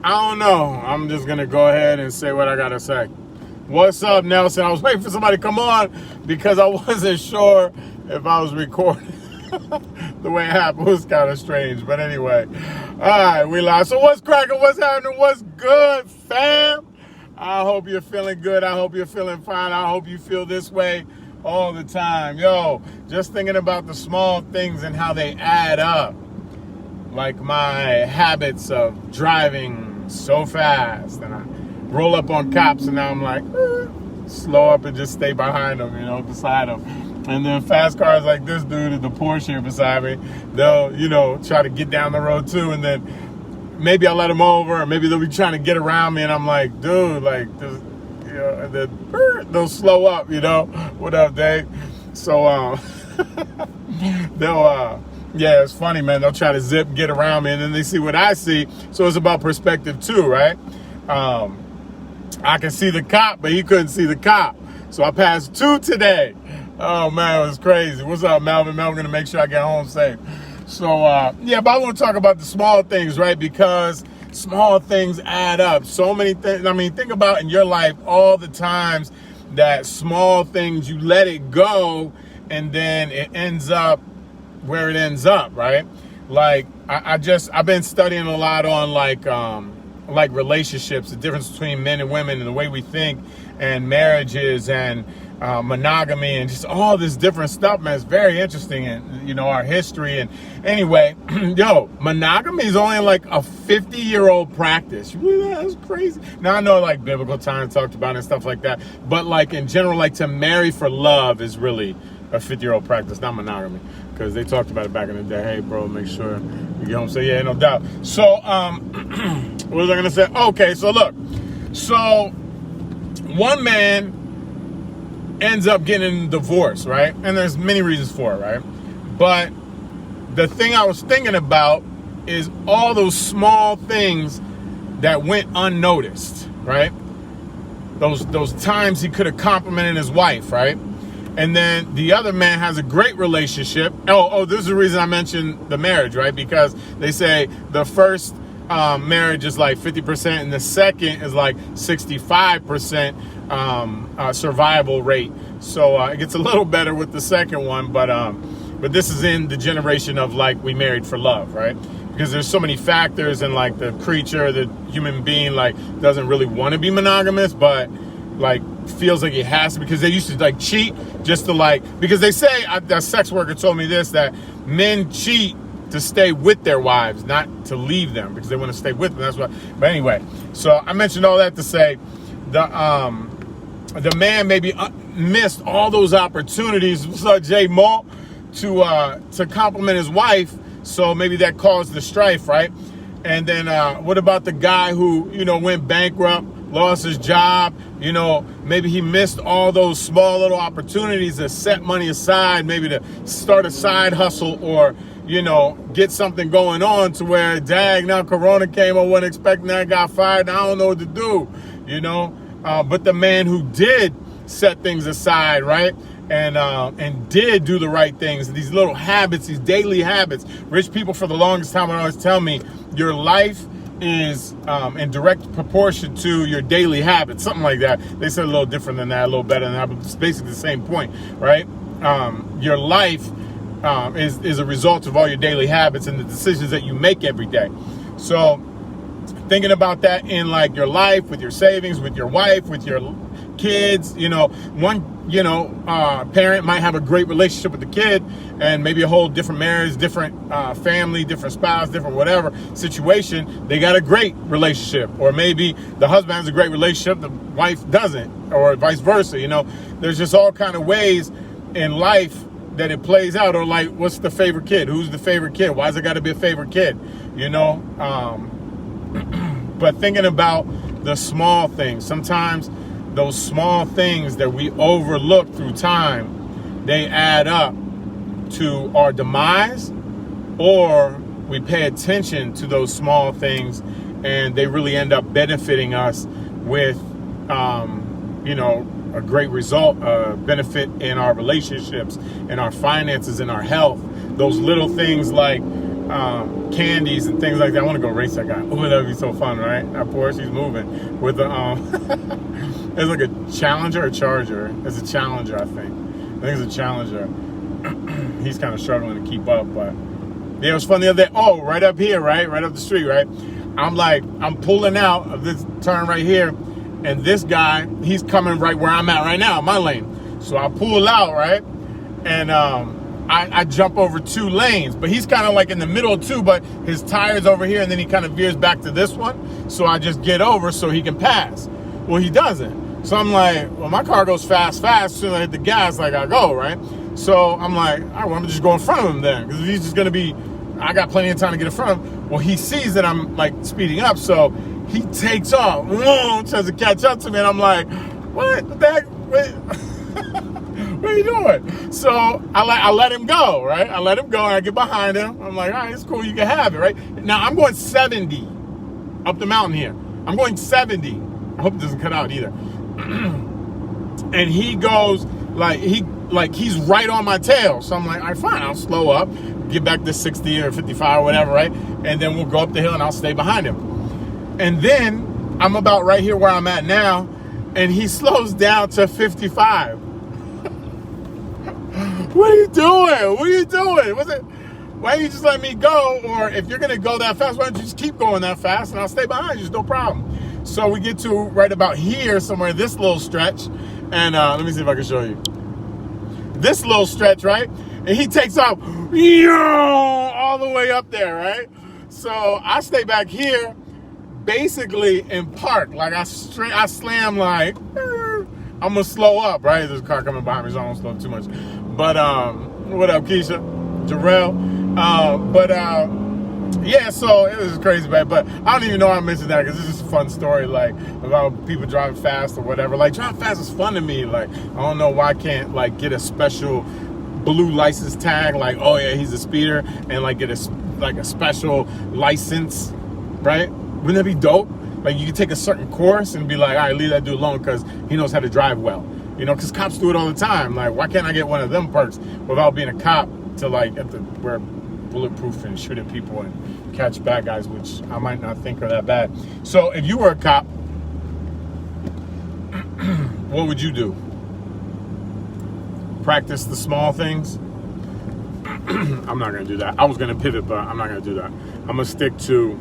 I don't know. I'm just going to go ahead and say what I got to say. What's up, Nelson? I was waiting for somebody to come on because I wasn't sure if I was recording. The way it happened was kind of strange. But anyway, all right, we live. So what's cracking? What's happening? What's good, fam? I hope you're feeling good. I hope you're feeling fine. I hope you feel this way all the time. Yo, just thinking about the small things and how they add up. Like my habits of driving so fast, and I roll up on cops, and now I'm like, slow up and just stay behind them, beside them. And then fast cars like this dude in the Porsche here beside me, they'll, try to get down the road too, and then maybe I'll let them over, or maybe they'll be trying to get around me, and I'm like, dude, like, and then they'll slow up, What up, Dave? So, yeah, it's funny, man. They'll try to get around me, and then they see what I see. So it's about perspective too, right? I can see the cop, but he couldn't see the cop. So I passed two today. Oh, man, it was crazy. What's up, Melvin? Melvin, going to make sure I get home safe. So, but I want to talk about the small things, right? Because small things add up. So many things. I mean, think about in your life all the times that small things, you let it go, and then it ends up where it ends up, right? Like I've been studying a lot on like relationships, the difference between men and women and the way we think, and marriages and monogamy and just all this different stuff, man. It's very interesting, and our history. And anyway, monogamy is only like a 50-year-old practice. That's crazy. Now I know like biblical times talked about it and stuff like that, but like in general, like to marry for love is really a 50-year-old practice, not monogamy, because they talked about it back in the day. Hey, bro, make sure you get home. So yeah, no doubt. So what was I gonna say? Okay, so look, so one man ends up getting divorced, right? And there's many reasons for it, right? But the thing I was thinking about is all those small things that went unnoticed, right? Those times he could have complimented his wife, right? And then the other man has a great relationship. This is the reason I mentioned the marriage, right? Because they say the first marriage is like 50%, and the second is like 65% survival rate. So it gets a little better with the second one, but this is in the generation of like we married for love, right? Because there's so many factors, and like the creature, the human being, like doesn't really want to be monogamous, but like feels like it has to, because they used to like cheat just to like, because they say, a sex worker told me this, that men cheat to stay with their wives, not to leave them, because they want to stay with them. That's what. But anyway, so I mentioned all that to say the man maybe missed all those opportunities, J Mo, to compliment his wife. So maybe that caused the strife, right? And then what about the guy who went bankrupt, lost his job? Maybe he missed all those small little opportunities to set money aside, maybe to start a side hustle, or get something going on, to where, dang, now Corona came, I wasn't expecting that, got fired, I don't know what to do, but the man who did set things aside, right, and did do the right things, these little habits, these daily habits. Rich people for the longest time would always tell me, your life is in direct proportion to your daily habits, something like that. They said a little different than that, a little better than that, but it's basically the same point, right? Your life is a result of all your daily habits and the decisions that you make every day. So thinking about that in like your life, with your savings, with your wife, with your kids, one parent might have a great relationship with the kid, and maybe a whole different marriage, different family, different spouse, different whatever situation, they got a great relationship. Or maybe the husband has a great relationship, the wife doesn't, or vice versa. There's just all kind of ways in life that it plays out. Or like, what's the favorite kid? Who's the favorite kid? Why's it got to be a favorite kid? But thinking about the small things, sometimes those small things that we overlook through time, they add up to our demise, or we pay attention to those small things and they really end up benefiting us with, a great result, benefit in our relationships, in our finances, in our health. Those little things like candies and things like that. I want to go race that guy. Oh, that'd be so fun, right? That Porsche, he's moving with the it's like a Challenger or Charger. It's a Challenger, I think. I think it's a Challenger. He's kind of struggling to keep up, but yeah, it was fun the other day. Oh, right up here, right up the street, right? I'm pulling out of this turn right here, and this guy, he's coming right where I'm at right now, my lane. So I pull out, right? And I jump over 2 lanes, but he's kind of like in the middle of 2, but his tire's over here, and then he kind of veers back to this one. So I just get over so he can pass. Well, he doesn't. So I'm like, well, my car goes fast. As soon as I hit the gas, like I go, right? So I'm like, all right, well, I'm just go in front of him then, because he's just going to be, I got plenty of time to get in front of him. Well, he sees that I'm like speeding up, so he takes off, tries to catch up to me, and I'm like, what the heck? Wait. What are you doing? So I let him go, right? I let him go, and I get behind him. I'm like, all right, it's cool, you can have it, right? Now I'm going 70 up the mountain here. I'm going 70. I hope it doesn't cut out either. And he goes he's right on my tail. So I'm like, all right, fine, I'll slow up, get back to 60 or 55 or whatever, right? And then we'll go up the hill and I'll stay behind him. And then I'm about right here where I'm at now, and he slows down to 55. What are you doing? Why don't you just let me go? Or if you're going to go that fast, why don't you just keep going that fast, and I'll stay behind you, no problem. So we get to right about here, somewhere, this little stretch. And let me see if I can show you. This little stretch, right? And he takes off all the way up there, right? So I stay back here, basically in park. Like I slam like, I'm gonna slow up, right? There's a car coming behind me, so I don't slow up too much. But what up, Keisha? Jarrell? Yeah, so it was crazy, man. But I don't even know why I mentioned that, because it's just a fun story, like, about people driving fast or whatever. Like, driving fast is fun to me. Like, I don't know why I can't, like, get a special blue license tag, like, oh yeah, he's a speeder, and like get a special license, right? Wouldn't that be dope? Like, you could take a certain course and be like, all right, leave that dude alone because he knows how to drive well. You know, because cops do it all the time. Like, why can't I get one of them perks without being a cop to, like, wear bulletproof and shoot at people and catch bad guys, which I might not think are that bad. So if you were a cop, what would you do? Practice the small things? I'm not going to do that. I was going to pivot, but I'm not going to do that. I'm going to stick to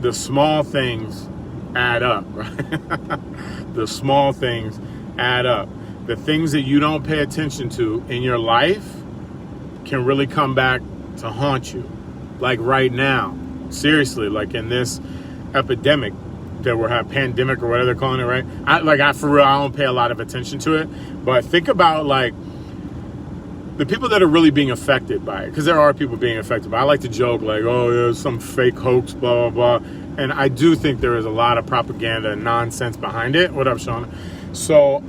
the small things add up, right? The small things add up. The things that you don't pay attention to in your life can really come back to haunt you. Like right now, seriously, like in this epidemic that we're having, pandemic or whatever they're calling it, right? For real, I don't pay a lot of attention to it, but think about like the people that are really being affected by it, because there are people being affected by it. I like to joke like, oh, there's some fake hoax, blah, blah, blah. And I do think there is a lot of propaganda and nonsense behind it. What up, Sean? So,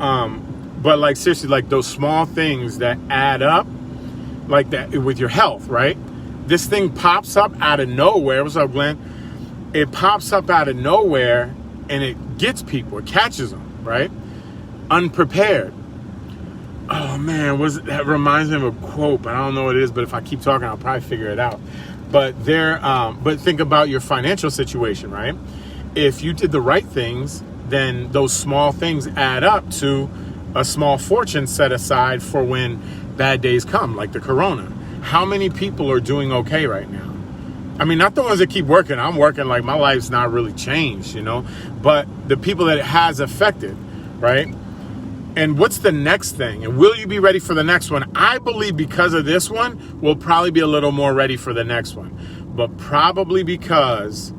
but like seriously, like those small things that add up, like that with your health, right? This thing pops up out of nowhere. What's up, Glenn? It pops up out of nowhere and it gets people, it catches them, right? Unprepared. Oh man, that reminds me of a quote, but I don't know what it is, but if I keep talking, I'll probably figure it out. But but think about your financial situation, right? If you did the right things, then those small things add up to a small fortune set aside for when bad days come, like the corona. How many people are doing okay right now? I mean, not the ones that keep working. I'm working, like my life's not really changed, you know, but the people that it has affected, right? And what's the next thing? And will you be ready for the next one? I believe because of this one, we'll probably be a little more ready for the next one. But probably because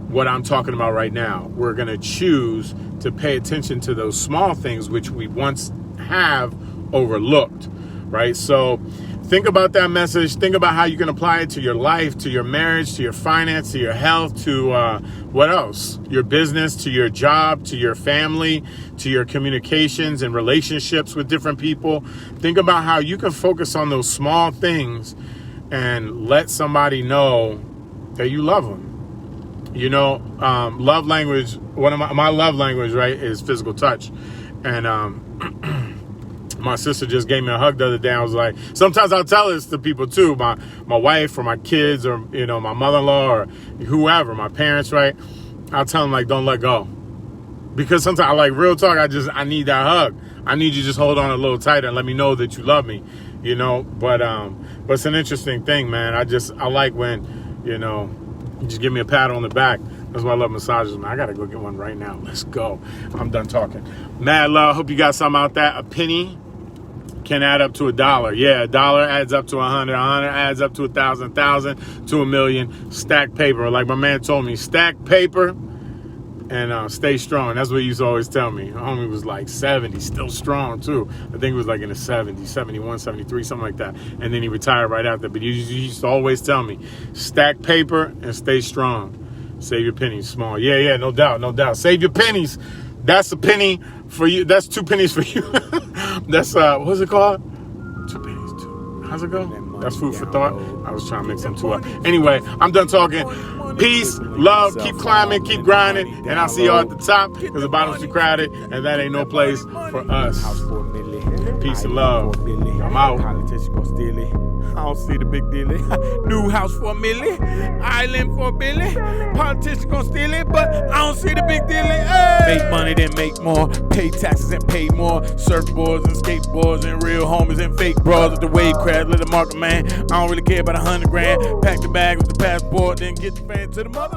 what I'm talking about right now, we're going to choose to pay attention to those small things which we once have overlooked, right? So think about that message. Think about how you can apply it to your life, to your marriage, to your finance, to your health, to what else? Your business, to your job, to your family, to your communications and relationships with different people. Think about how you can focus on those small things and let somebody know that you love them. You know, love language, one of my love language, right, is physical touch. And My sister just gave me a hug the other day. I was like, sometimes I'll tell this to people too, my wife or my kids or, you know, my mother-in-law or whoever, my parents, right? I'll tell them, like, don't let go. Because sometimes, like, real talk, I need that hug. I need you to just hold on a little tighter and let me know that you love me, you know? But it's an interesting thing, man. I like when, you know, you just give me a pat on the back. That's why I love massages, man. I got to go get one right now. Let's go. I'm done talking. Mad love. Hope you got something out there. A penny can add up to $1. Yeah, $1 adds up to 100. 100 adds up to 1,000. 1,000 to 1,000,000. Stack paper. Like my man told me, stack paper and stay strong. That's what he used to always tell me. My homie was like 70, still strong too. I think it was like in the 70s, 71, 73, something like that. And then he retired right after. But he used to always tell me, stack paper and stay strong. Save your pennies small. Yeah, no doubt. Save your pennies. That's a penny for you. That's 2 pennies for you. That's, what's it called? 2 pennies, 2. How's it go? That's food for thought. I was trying to mix them two up. Anyway, I'm done talking. Peace, love, keep climbing, keep grinding, and I'll see y'all at the top because the bottom's too crowded, and that ain't no place for us. Peace and love. I'm out. I don't see the big deal. New house for $1 million, island for $1 billion. Politicians gonna steal it, but I don't see the big deal. Hey. Make money, then make more. Pay taxes and pay more. Surfboards and skateboards and real homies and fake bras with the wave crash. Let the market man. I don't really care about $100 grand. Pack the bag with the passport, then get the fan to the mother.